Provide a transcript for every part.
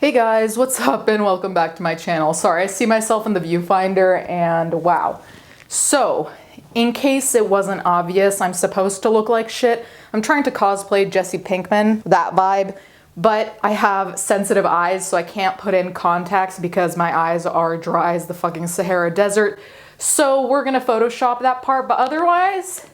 Hey guys, what's up and welcome back to my channel. Sorry, I see myself in the viewfinder and wow. So, in case it wasn't obvious, I'm supposed to look like shit. I'm trying to cosplay Jesse Pinkman, that vibe, but I have sensitive eyes so I can't put in contacts because my eyes are dry as the fucking Sahara Desert. So we're gonna Photoshop that part, but otherwise,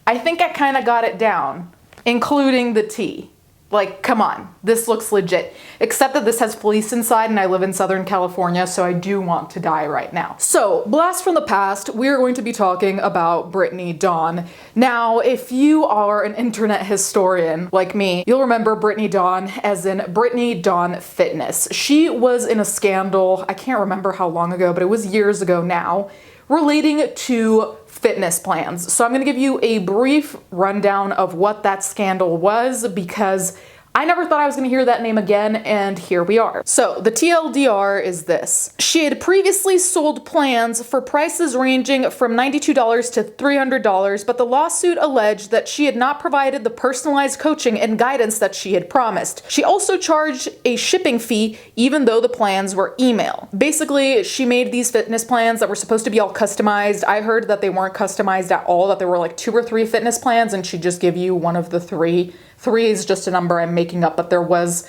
I think I kinda got it down, including the T. Like, come on, this looks legit. Except that this has fleece inside and I live in Southern California, so I do want to die right now. So, blast from the past, we are going to be talking about Brittany Dawn. Now, if you are an internet historian like me, you'll remember Brittany Dawn as in Brittany Dawn Fitness. She was in a scandal, I can't remember how long ago, but it was years ago now, relating to fitness plans. So I'm gonna give you a brief rundown of what that scandal was because I never thought I was gonna hear that name again, and here we are. So the TLDR is this. She had previously sold plans for prices ranging from $92 to $300, but the lawsuit alleged that she had not provided the personalized coaching and guidance that she had promised. She also charged a shipping fee even though the plans were email. Basically, she made these fitness plans that were supposed to be all customized. I heard that they weren't customized at all, that there were like 2 or 3 fitness plans and she'd just give you one of the 3. 3 is just a number I'm making up, but there was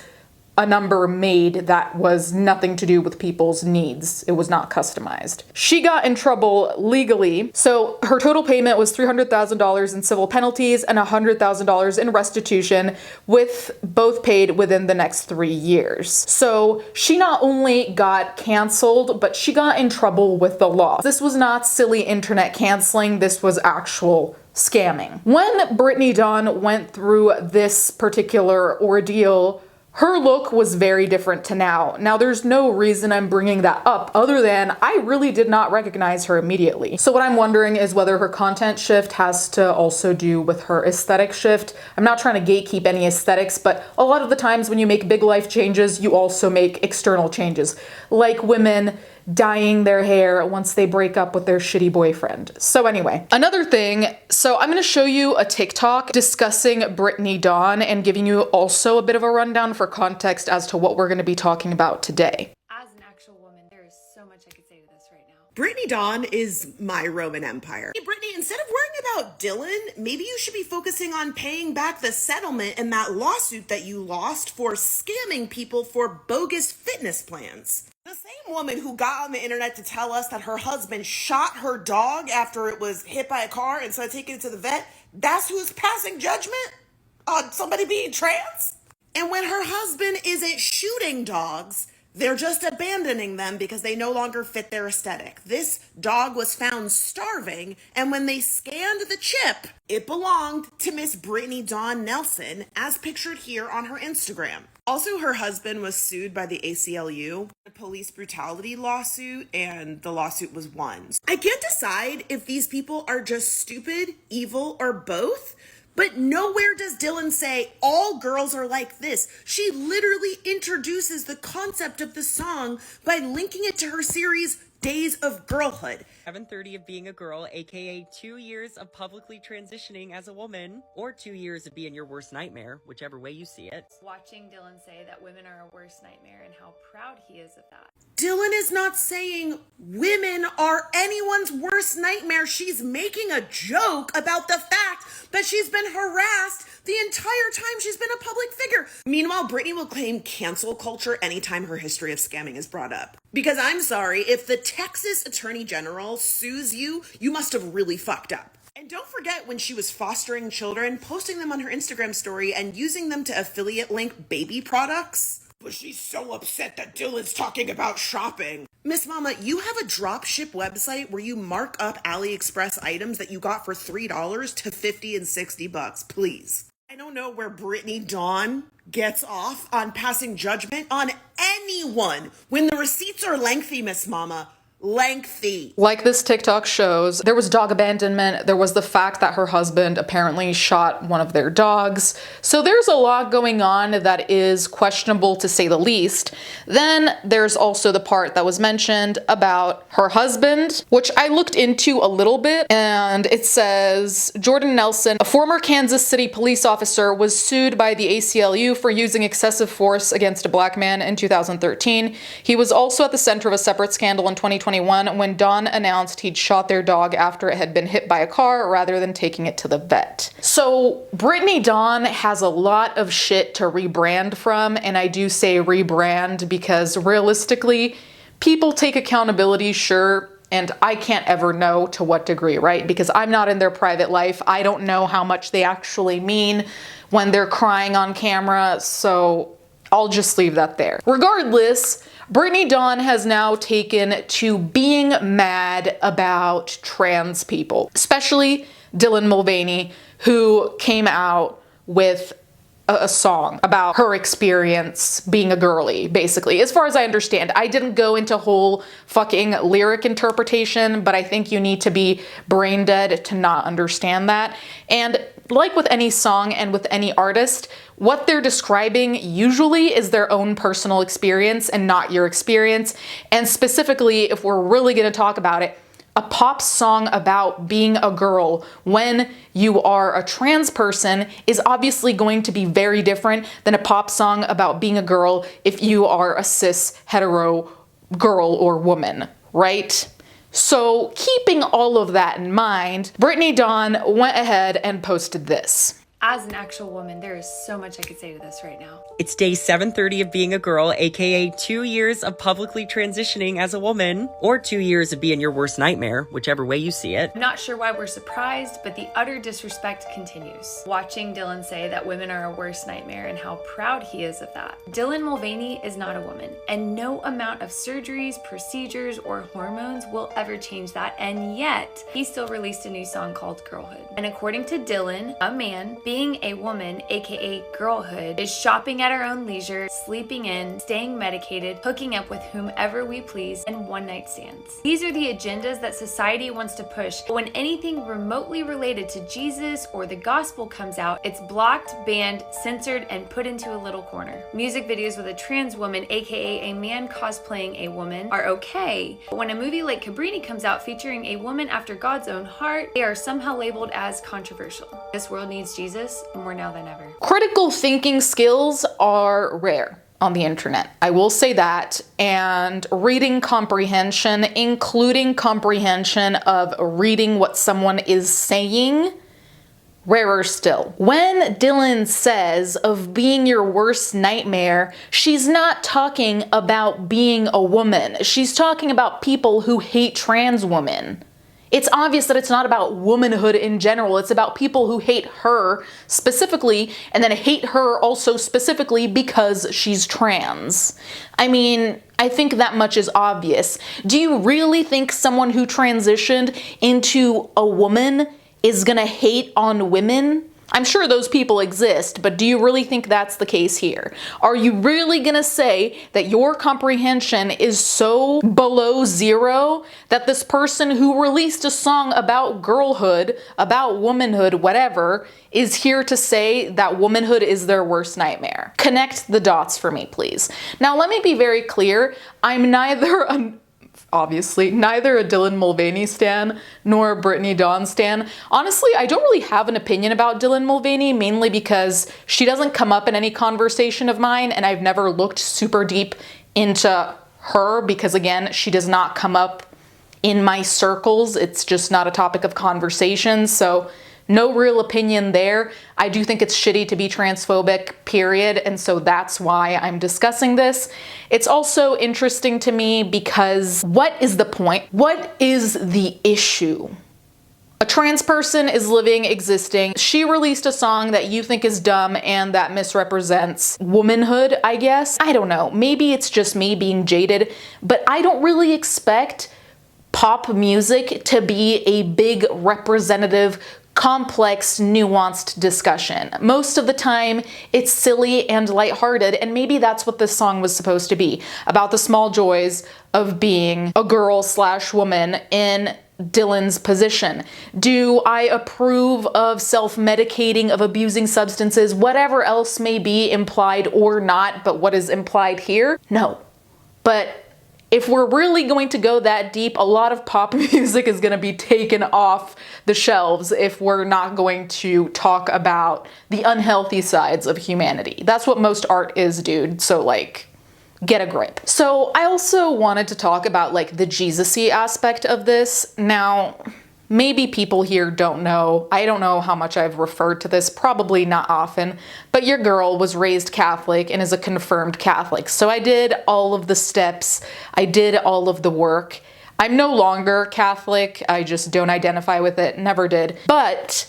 a number made that was nothing to do with people's needs. It was not customized. She got in trouble legally. So her total payment was $300,000 in civil penalties and $100,000 in restitution, with both paid within the next 3 years. So she not only got canceled, but she got in trouble with the law. This was not silly internet canceling. This was actual scamming. When Brittany Dawn went through this particular ordeal, her look was very different to now. Now, there's no reason I'm bringing that up other than I really did not recognize her immediately. So what I'm wondering is whether her content shift has to also do with her aesthetic shift. I'm not trying to gatekeep any aesthetics, but a lot of the times when you make big life changes, you also make external changes, like women dyeing their hair once they break up with their shitty boyfriend. So anyway, another thing, so I'm gonna show you a TikTok discussing Brittany Dawn and giving you also a bit of a rundown for context as to what we're gonna be talking about today. As an actual woman, there is so much I could say to this right now. Brittany Dawn is my Roman Empire. Hey, Brittany, instead of worrying about Dylan, maybe you should be focusing on paying back the settlement in that lawsuit that you lost for scamming people for bogus fitness plans. The same woman who got on the internet to tell us that her husband shot her dog after it was hit by a car and started taking it to the vet, that's who's passing judgment on somebody being trans? And when her husband isn't shooting dogs, they're just abandoning them because they no longer fit their aesthetic. This dog was found starving, and when they scanned the chip, it belonged to Miss Brittany Dawn Nelson, as pictured here on her Instagram. Also, her husband was sued by the ACLU, a police brutality lawsuit, and the lawsuit was won. I can't decide if these people are just stupid, evil, or both, but nowhere does Dylan say all girls are like this. She literally introduces the concept of the song by linking it to her series Days of Girlhood. 7:30 of being a girl, aka 2 years of publicly transitioning as a woman, or 2 years of being your worst nightmare, whichever way you see it. Watching Dylan say that women are a worst nightmare and how proud he is of that. Dylan is not saying women are anyone's worst nightmare. She's making a joke about the fact that she's been harassed the entire time she's been a public figure. Meanwhile, Brittany will claim cancel culture anytime her history of scamming is brought up. Because I'm sorry, if the Texas Attorney General sues you, you must have really fucked up. And don't forget when she was fostering children, posting them on her Instagram story and using them to affiliate link baby products. But she's so upset that Dylan's talking about shopping. Miss Mama, you have a drop ship website where you mark up AliExpress items that you got for $3 to $50 and $60, please. I don't know where Brittany Dawn gets off on passing judgment on anyone when the receipts are lengthy, Miss Mama. lengthy. Like this TikTok shows, there was dog abandonment, there was the fact that her husband apparently shot one of their dogs. So there's a lot going on that is questionable to say the least. Then there's also the part that was mentioned about her husband, which I looked into a little bit, and it says Jordan Nelson, a former Kansas City police officer, was sued by the ACLU for using excessive force against a black man in 2013. He was also at the center of a separate scandal in 2021 when Dawn announced he'd shot their dog after it had been hit by a car rather than taking it to the vet. So Brittany Dawn has a lot of shit to rebrand from, and I do say rebrand because realistically, people take accountability, sure, and I can't ever know to what degree, right? Because I'm not in their private life. I don't know how much they actually mean when they're crying on camera, so I'll just leave that there. Regardless, Brittany Dawn has now taken to being mad about trans people, especially Dylan Mulvaney, who came out with a song about her experience being a girly, basically. As far as I understand, I didn't go into whole fucking lyric interpretation, but I think you need to be brain dead to not understand that. And like with any song and with any artist, what they're describing usually is their own personal experience and not your experience. And specifically, if we're really going to talk about it, a pop song about being a girl when you are a trans person is obviously going to be very different than a pop song about being a girl if you are a cis hetero girl or woman, right? So keeping all of that in mind, Brittany Dawn went ahead and posted this. As an actual woman, there is so much I could say to this right now. It's day 730 of being a girl, aka 2 years of publicly transitioning as a woman, or 2 years of being your worst nightmare, whichever way you see it. I'm not sure why we're surprised, but the utter disrespect continues. Watching Dylan say that women are a worst nightmare and how proud he is of that. Dylan Mulvaney is not a woman, and no amount of surgeries, procedures, or hormones will ever change that, and yet he still released a new song called Girlhood. And according to Dylan, a man, being a woman, aka girlhood, is shopping at our own leisure, sleeping in, staying medicated, hooking up with whomever we please, and one-night stands. These are the agendas that society wants to push, but when anything remotely related to Jesus or the gospel comes out, it's blocked, banned, censored, and put into a little corner. Music videos with a trans woman, aka a man cosplaying a woman, are okay, but when a movie like Cabrini comes out featuring a woman after God's own heart, they are somehow labeled as controversial. This world needs Jesus more now than ever. Critical thinking skills are rare on the internet. I will say that. And reading comprehension, including comprehension of reading what someone is saying, rarer still. When Dylan says of being your worst nightmare, she's not talking about being a woman. She's talking about people who hate trans women. It's obvious that it's not about womanhood in general. It's about people who hate her specifically and then hate her also specifically because she's trans. I mean, I think that much is obvious. Do you really think someone who transitioned into a woman is gonna hate on women? I'm sure those people exist, but do you really think that's the case here? Are you really gonna say that your comprehension is so below zero that this person who released a song about girlhood, about womanhood, whatever, is here to say that womanhood is their worst nightmare? Connect the dots for me, please. Now, let me be very clear. I'm obviously neither a Dylan Mulvaney stan nor a Brittany Dawn stan. Honestly, I don't really have an opinion about Dylan Mulvaney, mainly because she doesn't come up in any conversation of mine, and I've never looked super deep into her because, again, she does not come up in my circles. It's just not a topic of conversation, so no real opinion there. I do think it's shitty to be transphobic, period, and so that's why I'm discussing this. It's also interesting to me because what is the point? What is the issue? A trans person is living, existing. She released a song that you think is dumb and that misrepresents womanhood, I guess. I don't know. Maybe it's just me being jaded, but I don't really expect pop music to be a big representative complex, nuanced discussion. Most of the time, it's silly and lighthearted, and maybe that's what this song was supposed to be, about the small joys of being a girl / woman in Dylan's position. Do I approve of self-medicating, of abusing substances, whatever else may be implied or not, but what is implied here? No. But if we're really going to go that deep, a lot of pop music is going to be taken off the shelves if we're not going to talk about the unhealthy sides of humanity. That's what most art is, dude. So like, get a grip. So I also wanted to talk about like the Jesus-y aspect of this. Now, maybe people here don't know. I don't know how much I've referred to this, probably not often, but your girl was raised Catholic and is a confirmed Catholic. So I did all of the steps. I did all of the work. I'm no longer Catholic. I just don't identify with it. Never did. But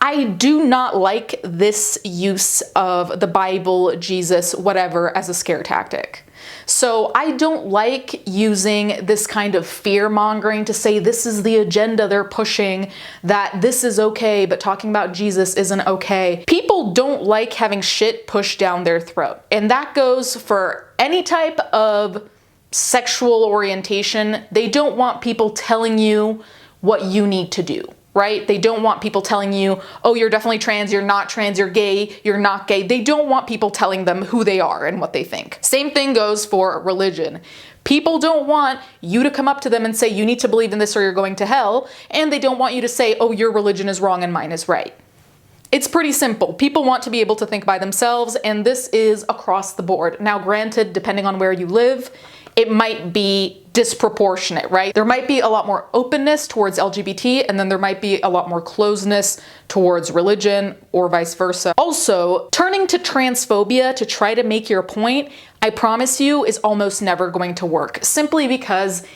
I do not like this use of the Bible, Jesus, whatever, as a scare tactic. So I don't like using this kind of fear-mongering to say this is the agenda they're pushing, that this is okay, but talking about Jesus isn't okay. People don't like having shit pushed down their throat. And that goes for any type of sexual orientation. They don't want people telling you what you need to do. Right? They don't want people telling you, oh, you're definitely trans, you're not trans, you're gay, you're not gay. They don't want people telling them who they are and what they think. Same thing goes for religion. People don't want you to come up to them and say, you need to believe in this or you're going to hell. And they don't want you to say, oh, your religion is wrong and mine is right. It's pretty simple. People want to be able to think by themselves, and this is across the board. Now, granted, depending on where you live, it might be disproportionate, right? There might be a lot more openness towards LGBT, and then there might be a lot more closeness towards religion, or vice versa. Also, turning to transphobia to try to make your point, I promise you, is almost never going to work. Simply because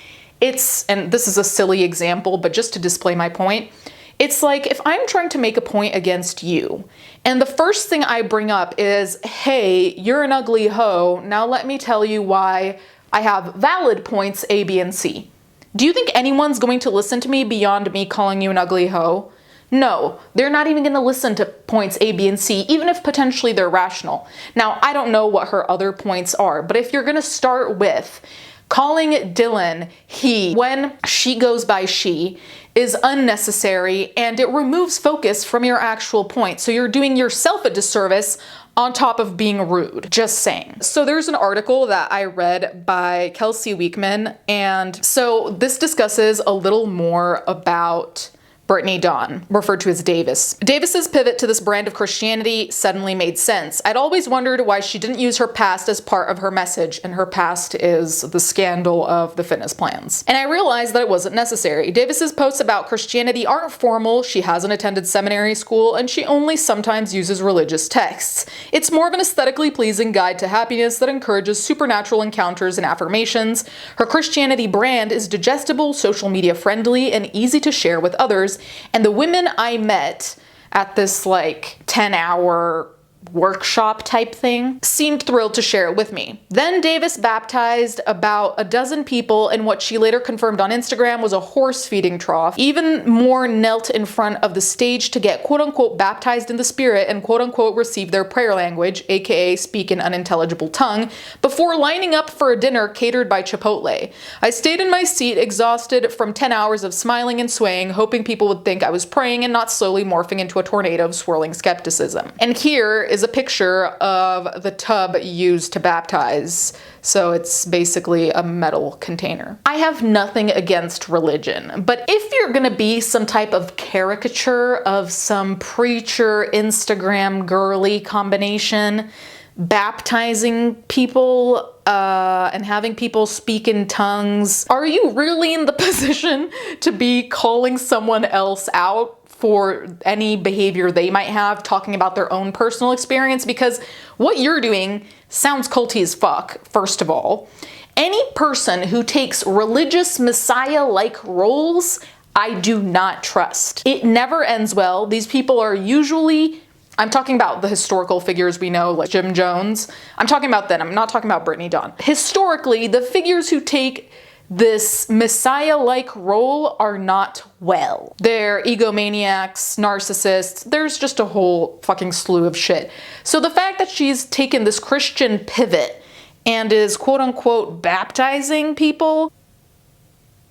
it's, and this is a silly example, but just to display my point, it's like if I'm trying to make a point against you, and the first thing I bring up is, hey, you're an ugly hoe, now let me tell you why I have valid points A, B, and C. Do you think anyone's going to listen to me beyond me calling you an ugly hoe? No, they're not even going to listen to points A, B, and C, even if potentially they're rational. Now, I don't know what her other points are, but if you're going to start with calling Dylan he when she goes by she is unnecessary, and it removes focus from your actual point. So you're doing yourself a disservice on top of being rude. Just saying. So there's an article that I read by Kelsey Weekman, and so this discusses a little more about Brittany Dawn, referred to as Davis. Davis's pivot to this brand of Christianity suddenly made sense. I'd always wondered why she didn't use her past as part of her message, and her past is the scandal of the fitness plans. And I realized that it wasn't necessary. Davis's posts about Christianity aren't formal, she hasn't attended seminary school, and she only sometimes uses religious texts. It's more of an aesthetically pleasing guide to happiness that encourages supernatural encounters and affirmations. Her Christianity brand is digestible, social media friendly, and easy to share with others. And the women I met at this like 10-hour workshop type thing seemed thrilled to share it with me. Then Davis baptized about a dozen people in what she later confirmed on Instagram was a horse feeding trough. Even more knelt in front of the stage to get quote unquote baptized in the spirit and quote unquote receive their prayer language, aka speak an unintelligible tongue, before lining up for a dinner catered by Chipotle. I stayed in my seat exhausted from 10 hours of smiling and swaying, hoping people would think I was praying and not slowly morphing into a tornado of swirling skepticism. And here is a picture of the tub used to baptize. So it's basically a metal container. I have nothing against religion, but if you're gonna be some type of caricature of some preacher Instagram girly combination, baptizing people and having people speak in tongues, are you really in the position to be calling someone else out for any behavior they might have, talking about their own personal experience? Because what you're doing sounds culty as fuck, first of all. Any person who takes religious messiah-like roles, I do not trust. It never ends well. These people are usually, I'm talking about the historical figures we know, like Jim Jones. I'm talking about them. I'm not talking about Brittany Dawn. Historically, the figures who take this messiah-like role are not well. They're egomaniacs, narcissists, there's just a whole fucking slew of shit. So the fact that she's taken this Christian pivot and is quote-unquote baptizing people,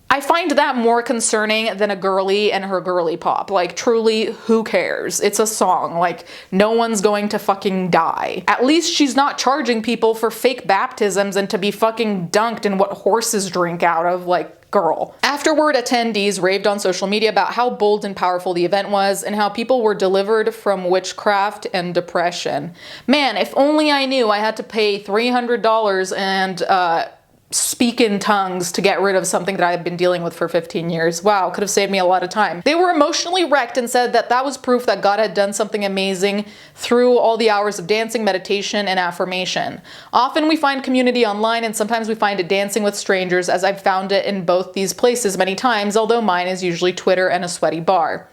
I find that more concerning than a girly and her girly pop. Like, truly, who cares? It's a song. Like, no one's going to fucking die. At least she's not charging people for fake baptisms and to be fucking dunked in what horses drink out of. Like, girl. Afterward, attendees raved on social media about how bold and powerful the event was and how people were delivered from witchcraft and depression. Man, if only I knew I had to pay $300 and, speak in tongues to get rid of something that I've been dealing with for 15 years. Wow, could have saved me a lot of time. They were emotionally wrecked and said that that was proof that God had done something amazing through all the hours of dancing, meditation, and affirmation. Often we find community online and sometimes we find it dancing with strangers, as I've found it in both these places many times, although mine is usually Twitter and a sweaty bar.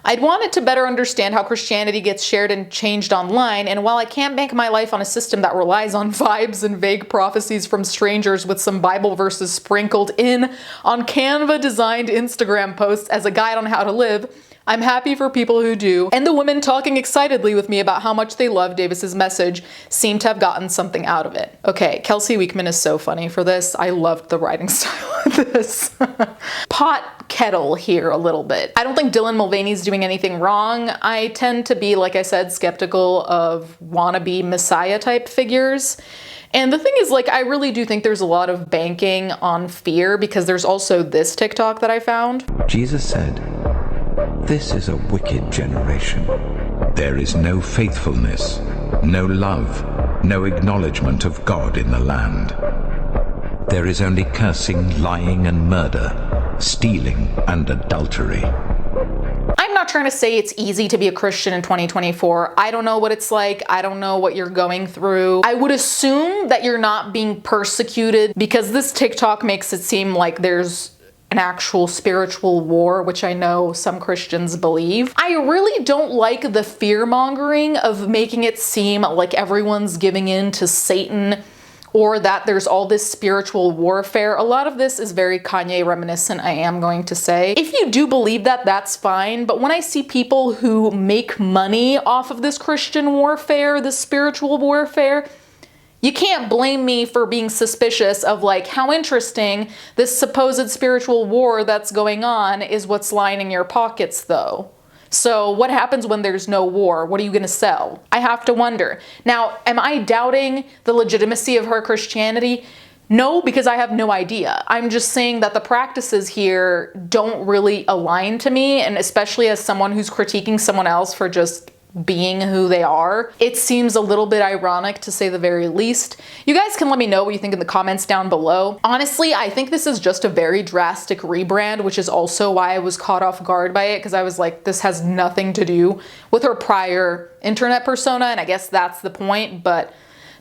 I'd wanted to better understand how Christianity gets shared and changed online, and while I can't bank my life on a system that relies on vibes and vague prophecies from strangers with some Bible verses sprinkled in on Canva-designed Instagram posts as a guide on how to live, I'm happy for people who do, and the women talking excitedly with me about how much they love Davis's message seem to have gotten something out of it. Okay, Kelsey Weekman is so funny for this. I loved the writing style of this. Pot kettle here a little bit. I don't think Dylan Mulvaney's doing anything wrong. I tend to be, like I said, skeptical of wannabe messiah type figures. And the thing is, like, I really do think there's a lot of banking on fear, because there's also this TikTok that I found. Jesus said, "This is a wicked generation. There is no faithfulness, no love, no acknowledgement of God in the land. There is only cursing, lying, and murder, stealing, and adultery." I'm not trying to say it's easy to be a Christian in 2024. I don't know what it's like. I don't know what you're going through. I would assume that you're not being persecuted, because this TikTok makes it seem like there's an actual spiritual war, which I know some Christians believe. I really don't like the fear-mongering of making it seem like everyone's giving in to Satan, or that there's all this spiritual warfare. A lot of this is very Kanye reminiscent, I am going to say. If you do believe that, that's fine, but when I see people who make money off of this Christian warfare, this spiritual warfare, you can't blame me for being suspicious of, like, how interesting this supposed spiritual war that's going on is what's lining your pockets, though. So what happens when there's no war? What are you gonna sell? I have to wonder. Now, am I doubting the legitimacy of her Christianity? No, because I have no idea. I'm just saying that the practices here don't really align to me, and especially as someone who's critiquing someone else for just being who they are, it seems a little bit ironic, to say the very least. You guys can let me know what you think in the comments down below. Honestly, I think this is just a very drastic rebrand, which is also why I was caught off guard by it, because I was like, this has nothing to do with her prior internet persona, and I guess that's the point, but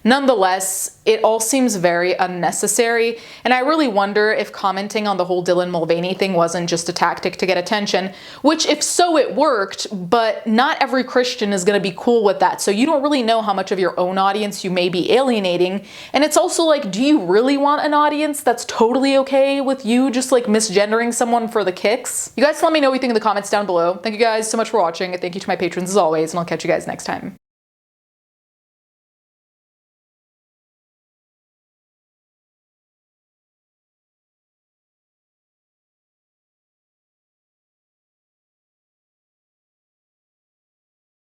nonetheless, it all seems very unnecessary, and I really wonder if commenting on the whole Dylan Mulvaney thing wasn't just a tactic to get attention, which if so, it worked, but not every Christian is gonna be cool with that, so you don't really know how much of your own audience you may be alienating, and it's also like, do you really want an audience that's totally okay with you just like misgendering someone for the kicks? You guys let me know what you think in the comments down below. Thank you guys so much for watching, and thank you to my patrons as always, and I'll catch you guys next time.